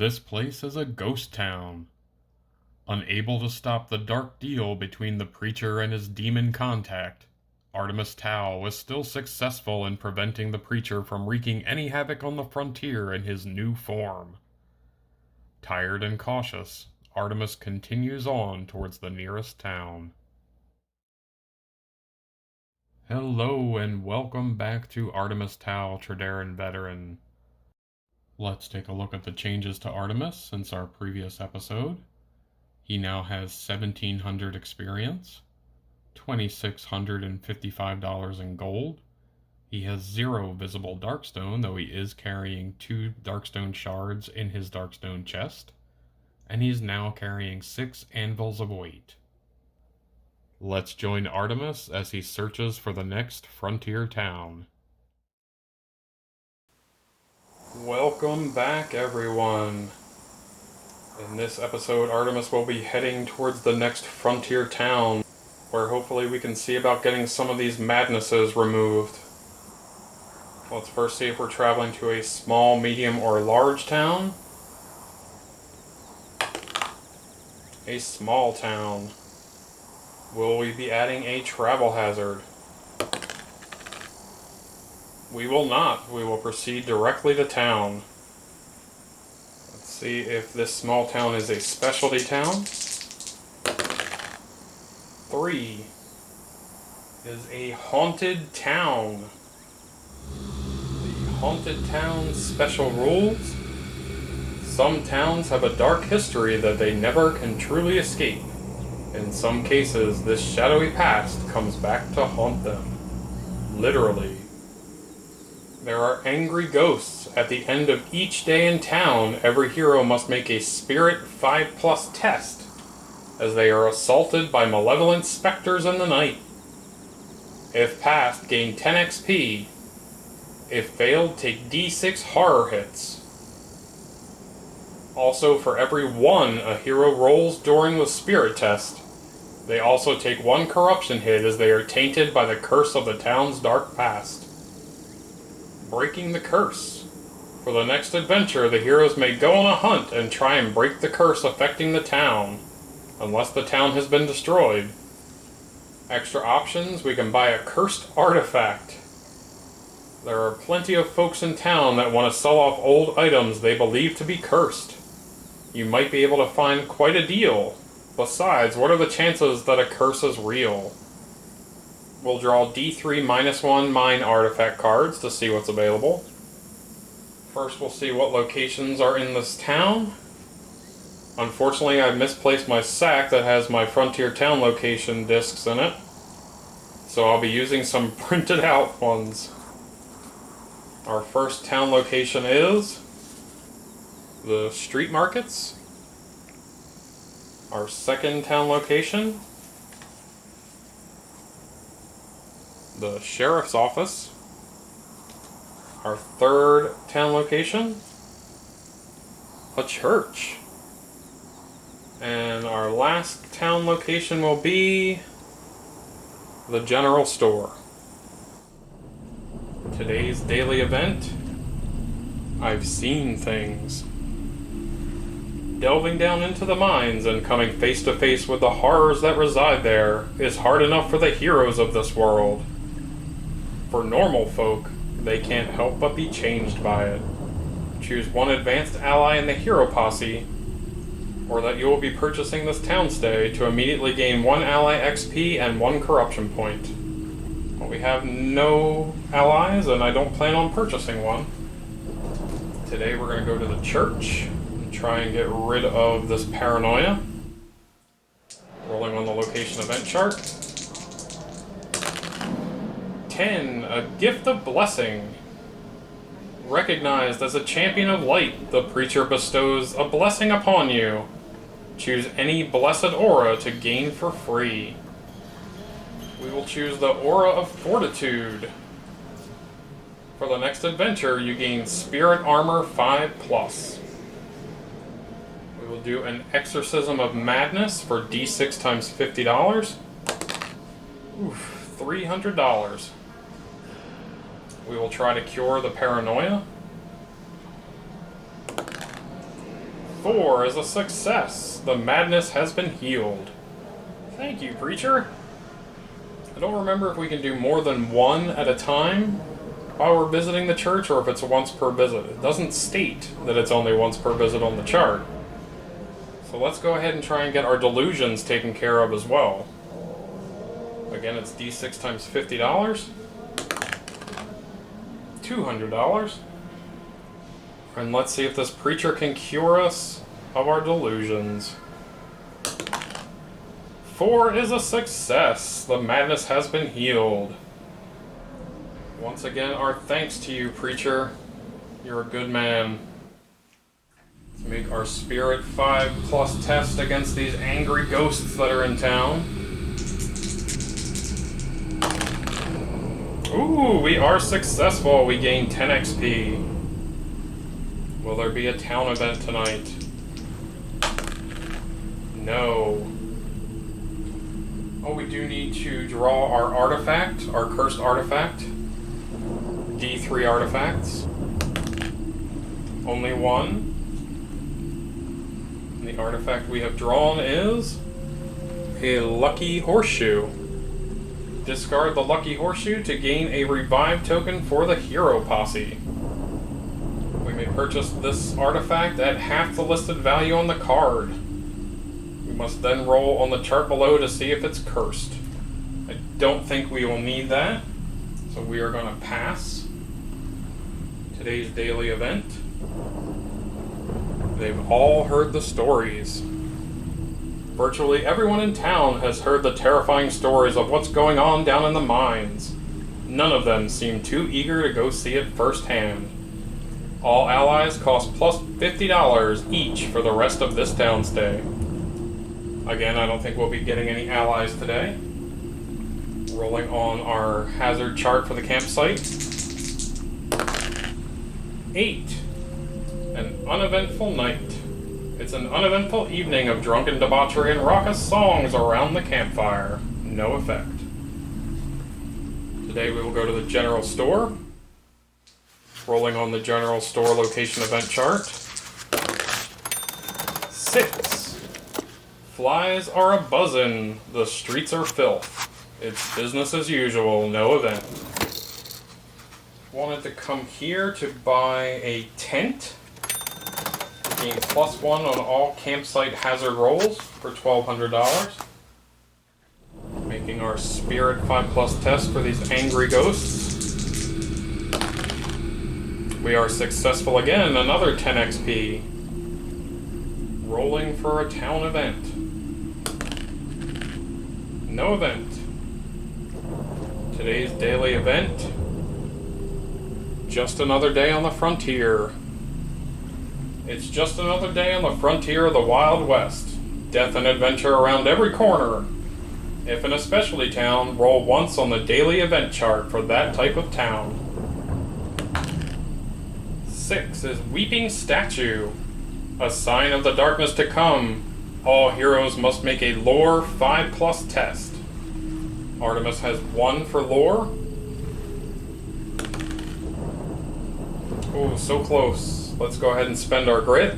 This place is a ghost town. Unable to stop the dark deal between the preacher and his demon contact, Artemus Tau was still successful in preventing the preacher from wreaking any havoc on the frontier in his new form. Tired and cautious, Artemus continues on towards the nearest town. Hello and welcome back to Artemus Tau, Trederran Veteran. Let's take a look at the changes to Artemus since our previous episode. He now has 1,700 experience, $2,655 in gold. He has 0 visible Darkstone, though he is carrying 2 Darkstone shards in his Darkstone chest. And he's now carrying 6 Anvils of Weight. Let's join Artemus as he searches for the next frontier town. Welcome back, everyone. In this episode, Artemus will be heading towards the next frontier town, where hopefully we can see about getting some of these madnesses removed. Let's first see if we're traveling to a small, medium, or large town. A small town. Will we be adding a travel hazard? We will not. We will proceed directly to town. Let's see if this small town is a specialty town. 3 is a haunted town. The haunted town special rules. Some towns have a dark history that they never can truly escape. In some cases, this shadowy past comes back to haunt them. Literally. There are angry ghosts. At the end of each day in town, every hero must make a Spirit 5+ test, as they are assaulted by malevolent specters in the night. If passed, gain 10 XP. If failed, take D6 horror hits. Also, for every 1 a hero rolls during the Spirit test, they also take 1 corruption hit as they are tainted by the curse of the town's dark past. Breaking the curse. For the next adventure, the heroes may go on a hunt and try and break the curse affecting the town, unless the town has been destroyed. Extra options, we can buy a cursed artifact. There are plenty of folks in town that want to sell off old items they believe to be cursed. You might be able to find quite a deal. Besides, what are the chances that a curse is real? We'll draw D3-1 mine artifact cards to see what's available. First, we'll see what locations are in this town. Unfortunately, I misplaced my sack that has my Frontier Town location discs in it, so I'll be using some printed out ones. Our first town location is the street markets. Our second town location, the sheriff's office. Our third town location, a church. And our last town location will be the general store. Today's daily event, I've seen things. Delving down into the mines and coming face to face with the horrors that reside there is hard enough for the heroes of this world. For normal folk, they can't help but be changed by it. Choose 1 advanced ally in the hero posse, or that you will be purchasing this town stay to immediately gain 1 ally XP and 1 corruption point. Well, we have no allies, and I don't plan on purchasing one. Today we're going to go to the church and try and get rid of this paranoia. Rolling on the location event chart. 10, a gift of blessing. Recognized as a champion of light, the preacher bestows a blessing upon you. Choose any blessed aura to gain for free. We will choose the Aura of Fortitude. For the next adventure, you gain Spirit Armor 5+. We will do an Exorcism of Madness for D6 times $50. Oof, $300. We will try to cure the paranoia. 4 is a success. The madness has been healed. Thank you, preacher. I don't remember if we can do more than one at a time while we're visiting the church, or if it's once per visit. It doesn't state that it's only once per visit on the chart. So let's go ahead and try and get our delusions taken care of as well. Again, it's D6 times $50. $200. And let's see if this preacher can cure us of our delusions. 4 is a success. The madness has been healed. Once again, our thanks to you, preacher. You're a good man. Let's make our Spirit 5+ test against these angry ghosts that are in town. Ooh, we are successful. We gain 10 XP. Will there be a town event tonight? No. Oh, we do need to draw our artifact, our cursed artifact. D3 artifacts. Only one. And the artifact we have drawn is a lucky horseshoe. Discard the lucky horseshoe to gain a revive token for the hero posse. We may purchase this artifact at half the listed value on the card. We must then roll on the chart below to see if it's cursed. I don't think we will need that, so we are going to pass today's daily event. They've all heard the stories. Virtually everyone in town has heard the terrifying stories of what's going on down in the mines. None of them seem too eager to go see it firsthand. All allies cost plus $50 each for the rest of this town stay. Again, I don't think we'll be getting any allies today. Rolling on our hazard chart for the campsite. 8. An uneventful night. It's an uneventful evening of drunken debauchery and raucous songs around the campfire. No effect. Today we will go to the general store. Rolling on the general store location event chart. 6. Flies are a-buzzin'. The streets are filth. It's business as usual. No event. Wanted to come here to buy a tent. Gain +1 on all campsite hazard rolls for $1,200. Making our Spirit 5+ test for these angry ghosts. We are successful again, another 10 XP. Rolling for a town event. No event. Today's daily event. Just another day on the frontier. It's just another day on the frontier of the Wild West. Death and adventure around every corner. If in a specialty town, roll once on the daily event chart for that type of town. 6 is Weeping Statue. A sign of the darkness to come. All heroes must make a lore 5+ test. Artemus has 1 for lore. Oh, so close. Let's go ahead and spend our grit.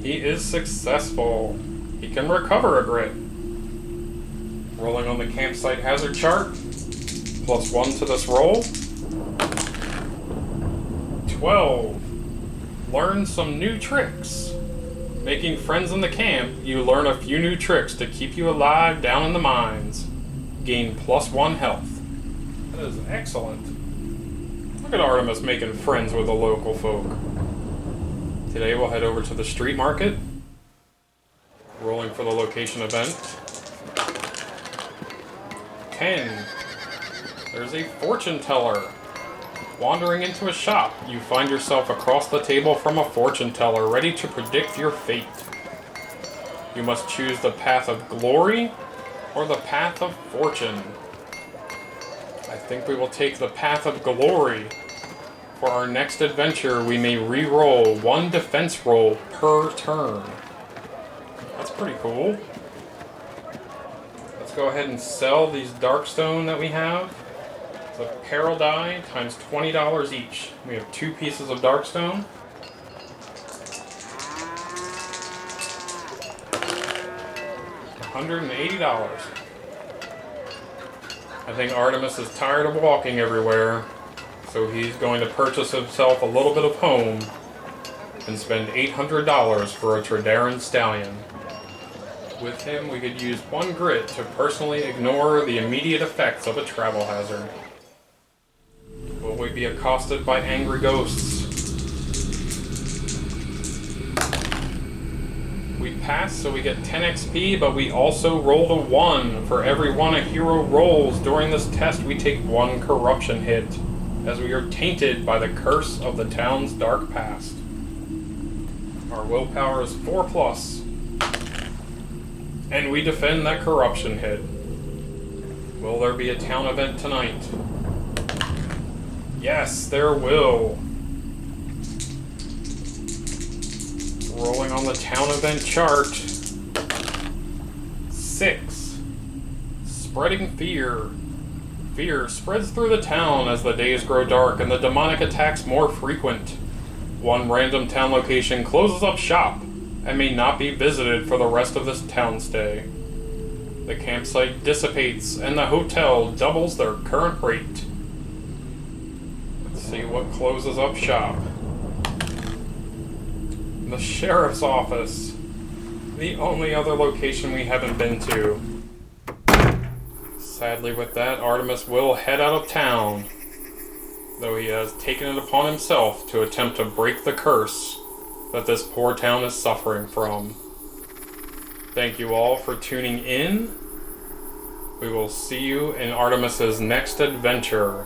He is successful. He can recover a grit. Rolling on the campsite hazard chart. +1 to this roll. 12. Learn some new tricks. Making friends in the camp, you learn a few new tricks to keep you alive down in the mines. Gain +1 health. That is excellent. Look at Artemus making friends with the local folk. Today we'll head over to the street market. Rolling for the location event. 10. There's a fortune teller. Wandering into a shop, you find yourself across the table from a fortune teller ready to predict your fate. You must choose the path of glory or the path of fortune. I think we will take the path of glory. For our next adventure, we may re-roll 1 defense roll per turn. That's pretty cool. Let's go ahead and sell these Darkstone that we have. It's a peril die times $20 each. We have 2 pieces of Darkstone. $180. I think Artemus is tired of walking everywhere, so he's going to purchase himself a little bit of home and spend $800 for a Trederran stallion. With him, we could use 1 grit to personally ignore the immediate effects of a travel hazard. Will we be accosted by angry ghosts? We passed, so we get 10 XP, but we also rolled a 1. For every 1 a hero rolls during this test, we take 1 corruption hit, as we are tainted by the curse of the town's dark past. Our willpower is 4+, and we defend that corruption hit. Will there be a town event tonight? Yes, there will. Rolling on the town event chart. 6. Spreading fear. Fear spreads through the town as the days grow dark and the demonic attacks more frequent. 1 random town location closes up shop and may not be visited for the rest of this town stay. The campsite dissipates and the hotel doubles their current rate. Let's see what closes up shop. The sheriff's office. The only other location we haven't been to. Sadly with that, Artemus will head out of town, though he has taken it upon himself to attempt to break the curse that this poor town is suffering from. Thank you all for tuning in. We will see you in Artemis's next adventure.